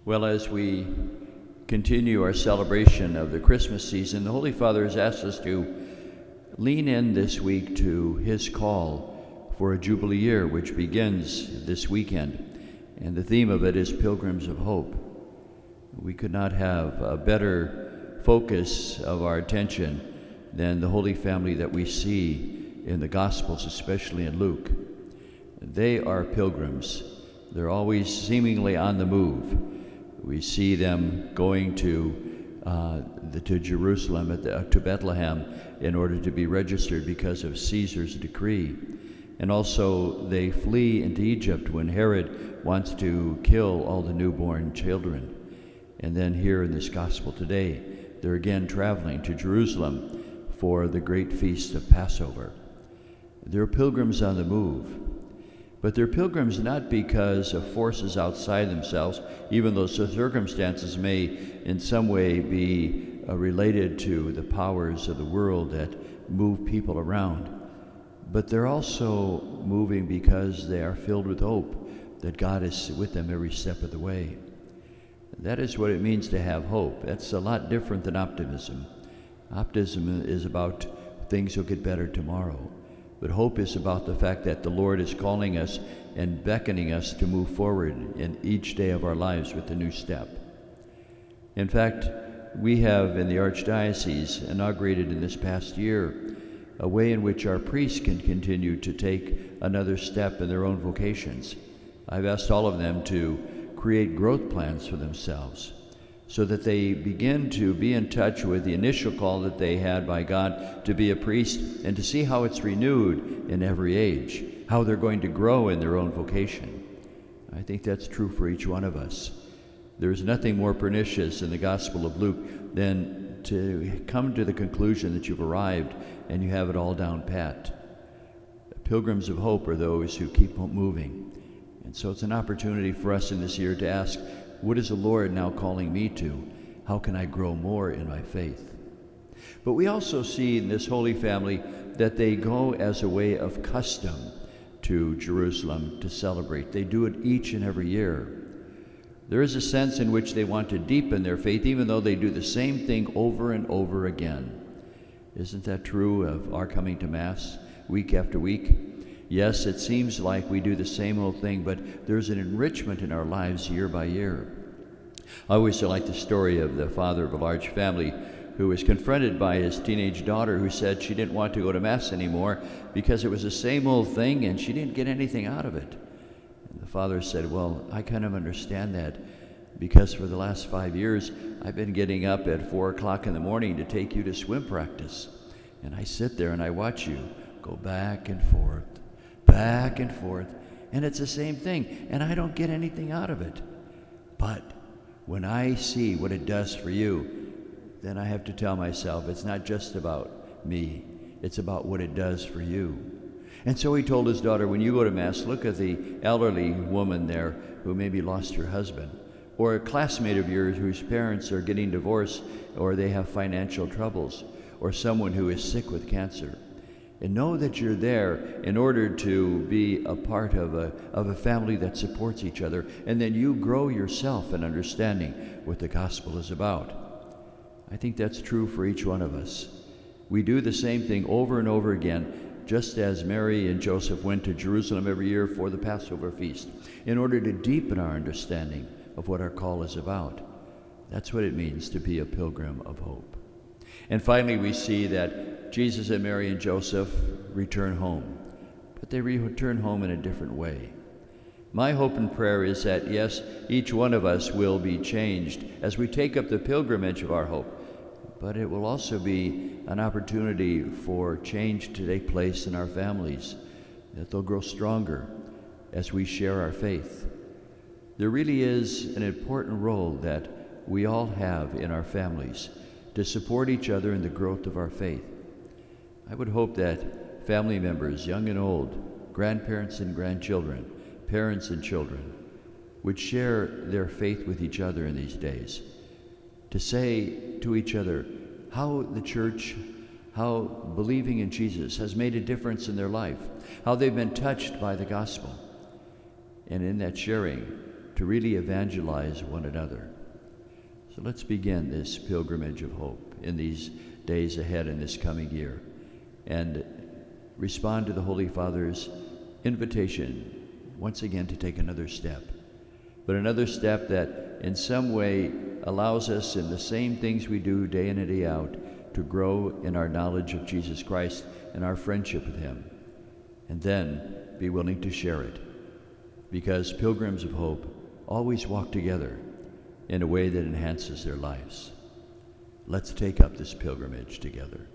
Well, as we continue our celebration of the Christmas season, the Holy Father has asked us to lean in this week to his call for a Jubilee year, which begins this weekend. And the theme of it is Pilgrims of Hope. We could not have a better focus of our attention than the Holy Family that we see in the Gospels, especially in Luke. They are pilgrims. They're always seemingly on the move. We see them going to Jerusalem, to Bethlehem, in order to be registered because of Caesar's decree. And also they flee into Egypt when Herod wants to kill all the newborn children. And then here in this gospel today, they're again traveling to Jerusalem for the great feast of Passover. They're pilgrims on the move. But they're pilgrims not because of forces outside themselves, even though circumstances may in some way be related to the powers of the world that move people around. But they're also moving because they are filled with hope that God is with them every step of the way. That is what it means to have hope. That's a lot different than optimism. Optimism is about things will get better tomorrow. But hope is about the fact that the Lord is calling us and beckoning us to move forward in each day of our lives with a new step. In fact, we have in the Archdiocese inaugurated in this past year a way in which our priests can continue to take another step in their own vocations. I've asked all of them to create growth plans for themselves so that they begin to be in touch with the initial call that they had by God to be a priest and to see how it's renewed in every age, how they're going to grow in their own vocation. I think that's true for each one of us. There's nothing more pernicious in the Gospel of Luke than to come to the conclusion that you've arrived and you have it all down pat. Pilgrims of hope are those who keep moving. And so it's an opportunity for us in this year to ask, what is the Lord now calling me to? How can I grow more in my faith? But we also see in this Holy Family that they go as a way of custom to Jerusalem to celebrate. They do it each and every year. There is a sense in which they want to deepen their faith, even though they do the same thing over and over again. Isn't that true of our coming to Mass week after week? Yes, it seems like we do the same old thing, but there's an enrichment in our lives year by year. I always like the story of the father of a large family who was confronted by his teenage daughter who said she didn't want to go to Mass anymore because it was the same old thing and she didn't get anything out of it. And the father said, well, I kind of understand that because for the last 5 years I've been getting up at 4 o'clock in the morning to take you to swim practice. And I sit there and I watch you go back and forth, and it's the same thing, and I don't get anything out of it. But when I see what it does for you, then I have to tell myself it's not just about me, it's about what it does for you. And so he told his daughter, when you go to Mass, look at the elderly woman there who maybe lost her husband, or a classmate of yours whose parents are getting divorced, or they have financial troubles, or someone who is sick with cancer. And know that you're there in order to be a part of a family that supports each other. And then you grow yourself in understanding what the gospel is about. I think that's true for each one of us. We do the same thing over and over again, just as Mary and Joseph went to Jerusalem every year for the Passover feast, in order to deepen our understanding of what our call is about. That's what it means to be a pilgrim of hope. And finally, we see that Jesus and Mary and Joseph return home, but they return home in a different way. My hope and prayer is that, yes, each one of us will be changed as we take up the pilgrimage of our hope, but it will also be an opportunity for change to take place in our families, that they'll grow stronger as we share our faith. There really is an important role that we all have in our families to support each other in the growth of our faith. I would hope that family members, young and old, grandparents and grandchildren, parents and children, would share their faith with each other in these days, to say to each other how the church, how believing in Jesus has made a difference in their life, how they've been touched by the gospel. And in that sharing, to to really evangelize one another. So let's begin this pilgrimage of hope in these days ahead in this coming year and respond to the Holy Father's invitation once again to take another step, but another step that in some way allows us in the same things we do day in and day out to grow in our knowledge of Jesus Christ and our friendship with him, and then be willing to share it, because pilgrims of hope always walk together in a way that enhances their lives. Let's take up this pilgrimage together.